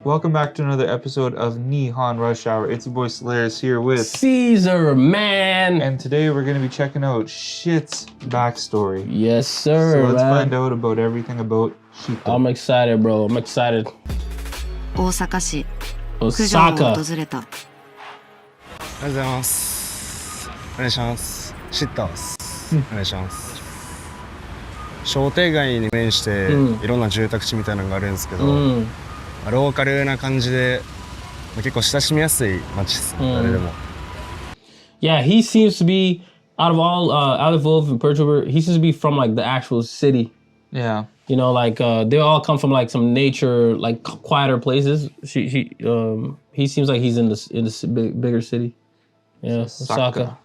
Welcome back to another episode of Nihon Rush Hour. It's your boy Solaris here with Caesar, man. And today we're going to be checking out Sh1t's backstory. Yes, sir. So let's man. find out about everything about Sh1t. I'm excited, bro. I'm excited. 大阪市 Osaka. 九条を訪れた。おはようございます。お願いします。シッターです。お願いします。商店街に面していろんな住宅地みたいなのがあるんですけど、ローカルな感じで結構親しみやすい街です。誰でも。Yeah, he seems to be out of all Alifov and Perturber, he seems to be from like the actual city. Yeah. You know, like they all come from like some nature, like quieter places. He seems like he's in this bigger city. Yeah, Osaka.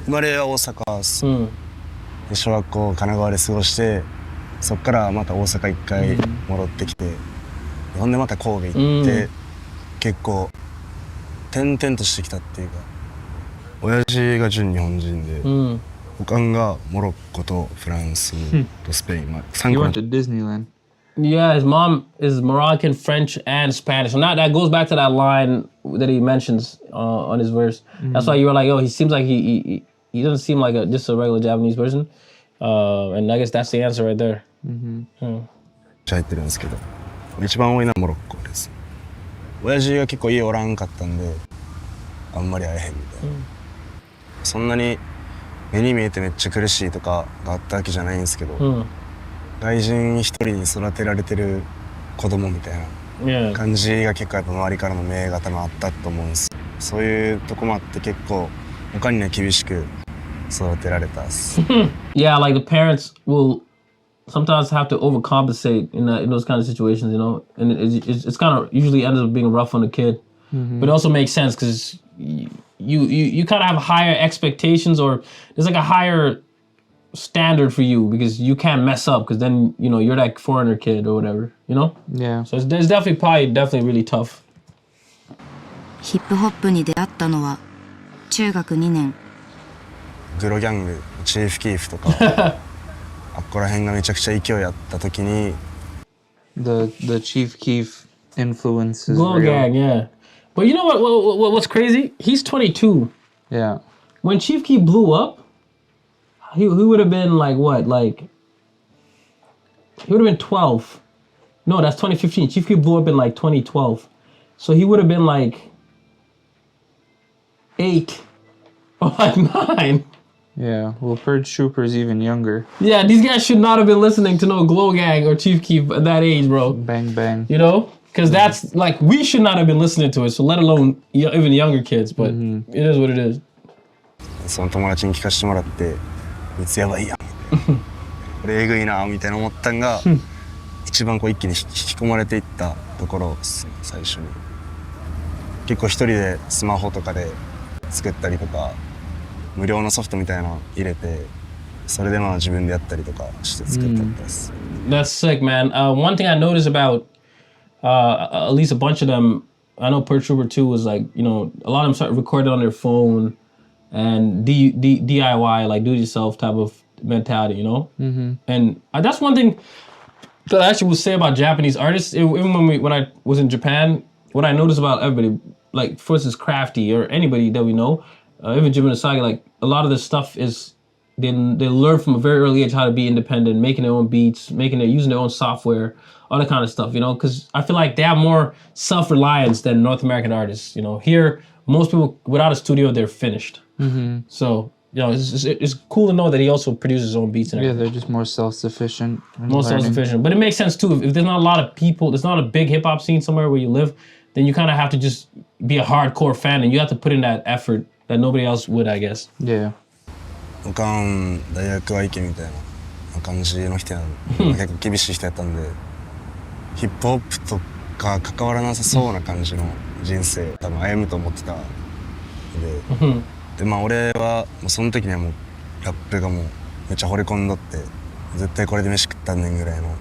生まれは大阪です。で小学校神奈川で過ごして、そこからまた大阪一回戻ってきて、ほんでまた神戸行って、結構転々としてきたっていうか、親父が純日本人で、おかんがモロッコとフランスとスペイン、3 You 個 went to Disneyland. Yeah, his mom is Moroccan, French, and Spanish. And that goes back to that line that he mentions on his verse. That's why you were like, oh, he seems like he doesn't seem like just a regular Japanese person. And I guess that's the answer right there. 入ってるんですけど、一番多いのはモロッコです。親父が結構家おらんかったんで、あんまり会えへんみたいな。そんなに目に見えてめっちゃ苦しいとかがあったわけじゃないんですけど、外人一人に育てられてる子供みたいな感じが結構やっぱ周りからの目が多分あったと思うんです。そういうとこもあって結構他にね厳しく育てられたっす。Yeah, like the parents will sometimes have to overcompensate in those kind of situations, you know, and it's kind of usually ends up being rough on the kid, but it also makes sense because you kind of have higher expectations, or there's like a higher standard for you because you can't mess up because then you know you're that foreigner kid or whatever, you know. Yeah. So there's definitely really tough. ヒップホップに出会ったのは中学2年。グロギャング、チーフキーフとか。あっこら辺がめちゃくちゃ勢いあった時に The Chief Keef influence is Glow real. Gang, yeah. But you know what's crazy? He's 22. Yeah. When Chief Keef blew up, he would have been like what? Like he would have been 12. No, that's 2015. Chief Keef blew up in like 2012. So he would have been like 8 or like 9. Yeah. Well, Purge Trooper's even younger. Yeah, these guys should not have been listening to no Glow Gang or Chief Keef at that age, bro. Bang bang. You know? Because that's like, we should not have been listening to it, so let alone even younger kids, but it is what it is. その友達に聞かせてもらってこいつやばいやんこれえぐいなみたいな思ったんが一番こう一気に引き込まれていったところですね。最初に結構一人でスマホとかで作ったりとか無料のソフトみたいなの入れてそれでまあ自分でやったりとかして作ったんです。That's sick, man. One thing I noticed about at least a bunch of them, I know Per Trooper 2 was like, you know, a lot of them started recording on their phone and DIY, like do it yourself type of mentality, you know? And that's one thing that I actually would say about Japanese artists. Even when I was in Japan, what I noticed about everybody, like for instance Crafty or anybody that we know, even Jim and Asagi, like a lot of this stuff is they learn from a very early age how to be independent, making their own beats, using their own software, all that kind of stuff, you know, because I feel like they have more self-reliance than North American artists. You know, here most people without a studio they're finished. So you know, it's cool to know that he also produces his own beats and everything. Yeah, they're just more self-sufficient. More self-sufficient, but it makes sense too. If there's not a lot of people, there's not a big hip hop scene somewhere where you live, then you kind of have to just be a hardcore fan, and you have to put in that effort that nobody else would, I guess. Yeah. おかん大学は行けみたいな感じの人なんで結構厳しい人やったんでヒップホップとか関わらなさそうな感じの人生多分歩むと思ってたんでまあ俺はもうその時にはもうラップがもうめっちゃ惚れ込んどって絶対これで飯食ったんねんぐらいの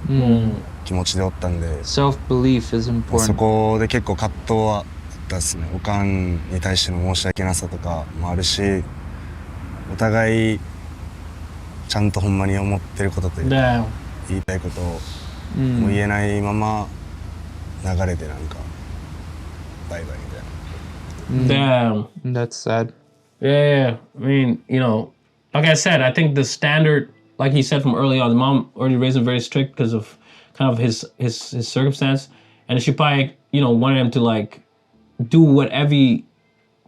気持ちでおったんで Self-belief is important. そこで結構葛藤はあったっすね。おかんに対しての申し訳なさとかもあるしお互いちゃんとほんまに思ってることというか言いたいことをもう言えないまま流れでなんかバイバイみたいな。Damn. That's sad. Yeah, I mean, you know, like I said, I think the standard, like he said from early on, the mom already raised him very strict because of kind of his circumstance, and she probably, you know, wanted him to like do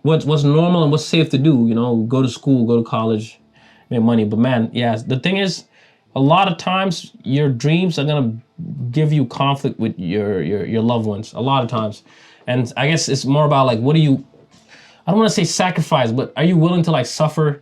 what's normal and what's safe to do. You know, go to school, go to college, make money. But man, yeah, the thing is, a lot of times your dreams are gonna give you conflict with your loved ones. A lot of times, and I guess it's more about like, what do you? I don't want to say sacrifice, but are you willing to like suffer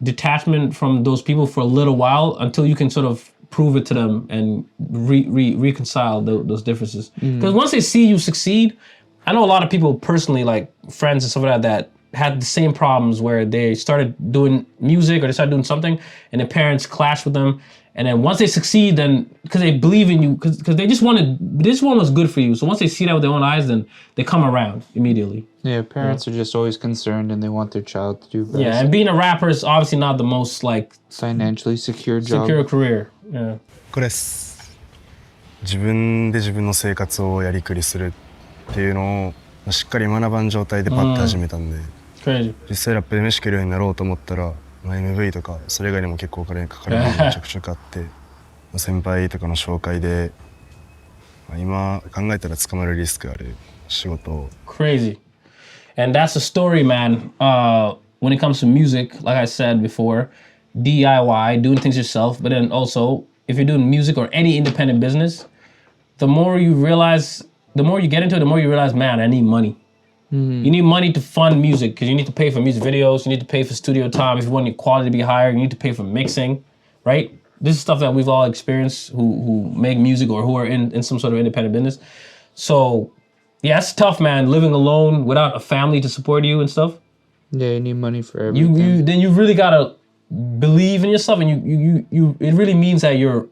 detachment from those people for a little while until you can sort of prove it to them and reconcile those differences? Because once they see you succeed, I know a lot of people personally, like friends and stuff like that had the same problems where they started doing music or they started doing something and their parents clashed with them. And then once they succeed, then because they believe in you, because they just wanted, this one was good for you. So once they see that with their own eyes, then they come around immediately. Yeah, parents are just always concerned and they want their child to do best. Yeah, and being a rapper is obviously not the most like Financially secure job. secure career. Yeah. これです。自分で自分の生活をやりくりするっていうのをしっかり学ばん状態でパッと始めたんで、Crazy. 実際ラップで飯食えるようになろうと思ったら、MV とかそれ以外にも結構お金かかるのがめちゃくちゃあって先輩とかの紹介で、今考えたら捕まるリスクある仕事を。 Crazy. And that's the story, man. When it comes to music, like I said before, DIY, doing things yourself, but then also if you're doing music or any independent business, the more you realize, the more you get into it, the more you realize, man, I need money. You need money to fund music because you need to pay for music videos, you need to pay for studio time. If you want your quality to be higher, you need to pay for mixing, right? This is stuff that we've all experienced who make music or who are in some sort of independent business. So yeah, it's tough, man, living alone without a family to support you and stuff. Yeah, you need money for everything. You really gotta believe in yourself, and you it really means that you're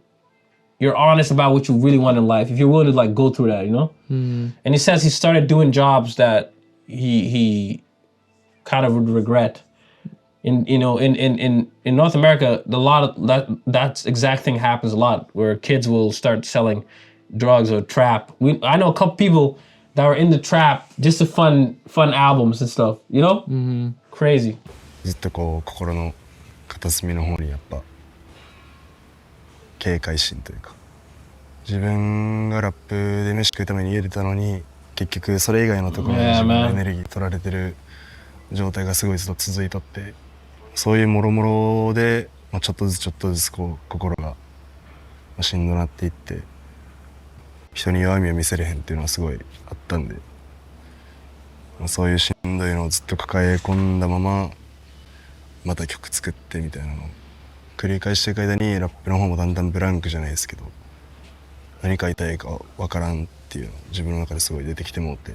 honest about what you really want in life. If you're willing to like go through that, you know. And he says he started doing jobs that he kind of would regret. In North America, a lot of that exact thing happens a lot, where kids will start selling drugs or trap. I know a couple people that were in the trap just to fund albums and stuff, you know? Crazy. ずっとこう心の片隅の方にやっぱ警戒心というか、自分がラップで飯食うために家出たのに結局それ以外のところに自分のエネルギー取られてる状態がすごいずっと続いとって、そういうもろもろで、ちょっとずつこう心がしんどなっていって、人に弱みを見せれへんっていうのはすごいあったんで、そういうしんどいのをずっと抱え込んだまままた曲作ってみたいなのを繰り返していく間に、ラップの方もだんだんブランクじゃないですけど、何書いたらいいか分からんっていうの自分の中ですごい出てきてもうて。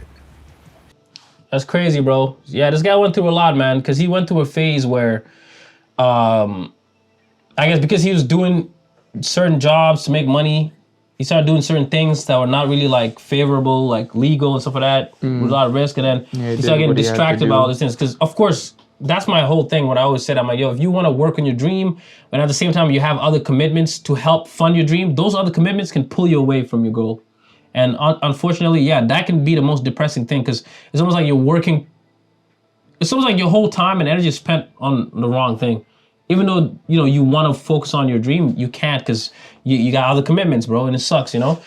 That's crazy, bro. Yeah, this guy went through a lot, man, because he went through a phase where, I guess because he was doing certain jobs to make money, he started doing certain things that were not really like favorable, like legal and stuff like that, with a lot of risk, and then he started getting distracted by all these things. Because of course, that's my whole thing. What I always said, I'm like, yo, if you want to work on your dream, but at the same time you have other commitments to help fund your dream, those other commitments can pull you away from your goal. And unfortunately, yeah, that can be the most depressing thing, because it's almost like you're working. It's almost like your whole time and energy is spent on the wrong thing. Even though, you know, you want to focus on your dream, you can't, because you got other commitments, bro, and it sucks, you know?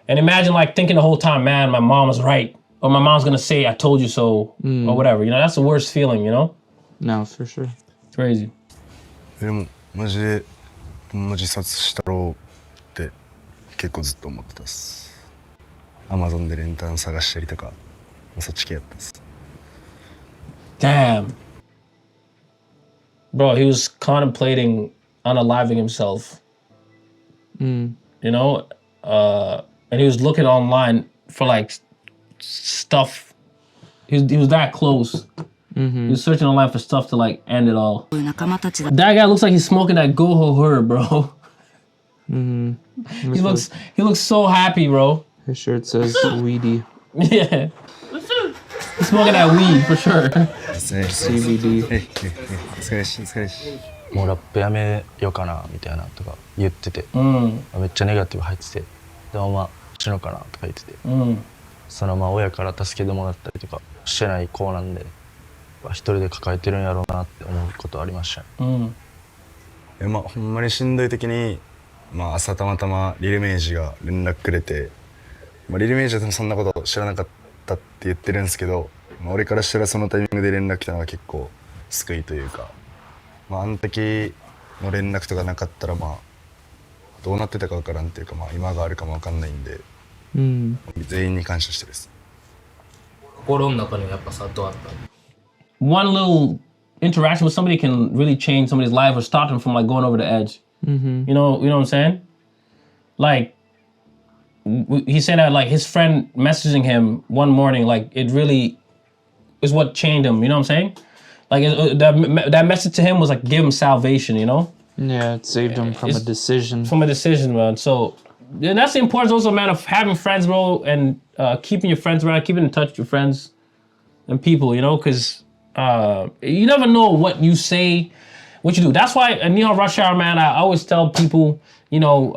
And imagine like thinking the whole time, man, my mom was right, or my mom's going to say, I told you so, or whatever, you know? That's the worst feeling, you know? No, for sure. It's crazy. でもマジで自殺したろうって結構ずっと思ってたっす。Amazon でレンタン探したりとか、そっち系やったっす。 Damn. Bro, he was contemplating unaliving himself. You know? And he was looking online for like stuff. He was that close. He was searching online for stuff to like end it all. That guy looks like he's smoking that Goho herb, bro. He looks so happy, bro. His shirt says weedy. Yeah. He's smoking that weed for sure. CBD. もうラップやめようかなみたいなとか言ってて、めっちゃネガティブ入ってて、でも死ぬかなとか言ってて、Mm. そのまあ親から助けてもらったりとかしてない子なんで、一人で抱えてるんやろうなって思うことありましたね。Mm. まあほんまにしんどい時に、まあ、朝たまたまリルメイジが連絡くれて、まあ、リルメイジはそんなこと知らなかったって言ってるんですけど、まあ、俺からしたらそのタイミングで連絡来たのが結構救いというか、まあ、あの時の連絡とかなかったらまあどうなってたか分からんっていうか、まあ、今があるかも分かんないんで、全員に感謝してるです。心の中にやっぱさどうあった？ One little interaction with somebody can really change somebody's life or stop them from like going over the edge. You know what I'm saying? Like, he said that like his friend messaging him one morning, like it really is what changed him. You know what I'm saying? Like that message to him was like give him salvation. You know? Yeah, it saved him from a decision. From a decision, man. So yeah, that's the importance also, man, of having friends, bro, and keeping your friends around, keeping in touch with your friends and people. You know, because you never know what you say, what you do. That's why at Nihon Rush Hour, man, I always tell people, you know,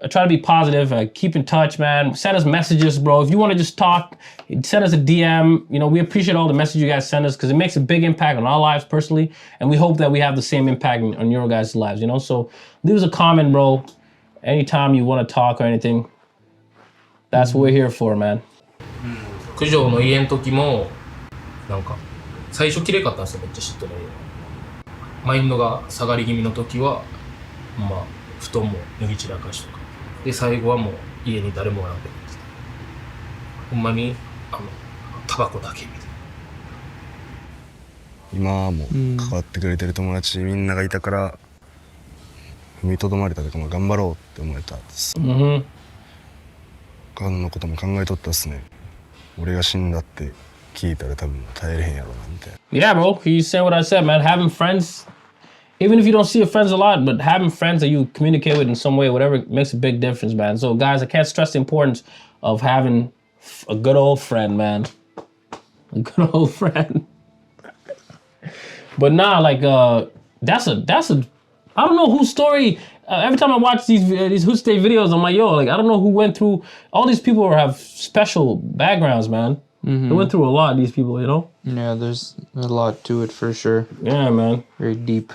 try to be positive, keep in touch, man. Send us messages, bro. If you want to just talk, send us a DM. You know, we appreciate all the messages you guys send us because it makes a big impact on our lives personally, and we hope that we have the same impact on your guys' lives, you know? So leave us a comment, bro, anytime you want to talk or anything. That's what we're here for, man. 九条の家の時もなんか最初綺麗かったんですよ、めっちゃ嫉妬の家。マインドが下がり気味の時はまあ布団も脱ぎ散らかしとかで、最後はもう家に誰もおらんくなってた。ほんまにタバコだけみたいな。今も関わってくれてる友達みんながいたから踏みとどまれたとか、頑張ろうって思えたです。他のことも考えとったっすね。俺が死んだって聞いたら多分耐えれへんやろなみたいな。Yeah, bro. He's saying what I said, man. Having friends, even if you don't see your friends a lot, but having friends that you communicate with in some way, whatever, makes a big difference, man. So, guys, I can't stress the importance of having a good old friend, man. A good old friend. But nah, like, that's a. I don't know whose story. Every time I watch these Hoot State videos, I'm like, yo, like, I don't know who went through. All these people have special backgrounds, man. They went through a lot, these people, you know? Yeah, there's a lot to it for sure. Yeah, man. Very deep.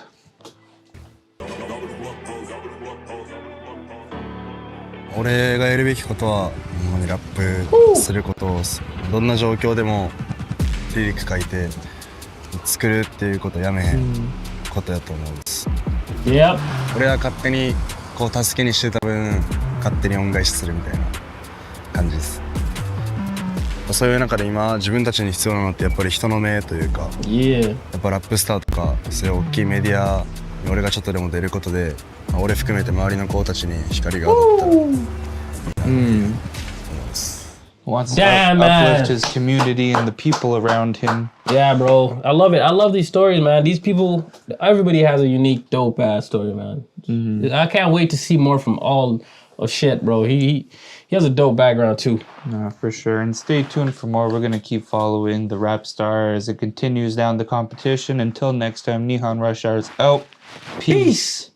俺がやるべきことはほんまにラップすることを、どんな状況でもリリック書いて作るっていうことをやめへんことやと思うんです。Yep. 俺は勝手にこう助けにしてた分勝手に恩返しするみたいな感じです。そういう中で今自分たちに必要なのってやっぱり人の目というか、Yeah. やっぱラップスターとかそういう大きいメディアに俺がちょっとでも出ることで、俺含めて周りの子たちに光が当たったらいいなって思います。Wants to Damn, man. uplift his community and the people around him. Yeah, bro. I love it. I love these stories, man. These people, everybody has a unique, dope ass story, man. I can't wait to see more from all of shit, bro. He has a dope background too. No, for sure. And stay tuned for more. We're going to keep following the RAPSTAR as it continues down the competition. Until next time, Nihon Rush Hour is out. Peace.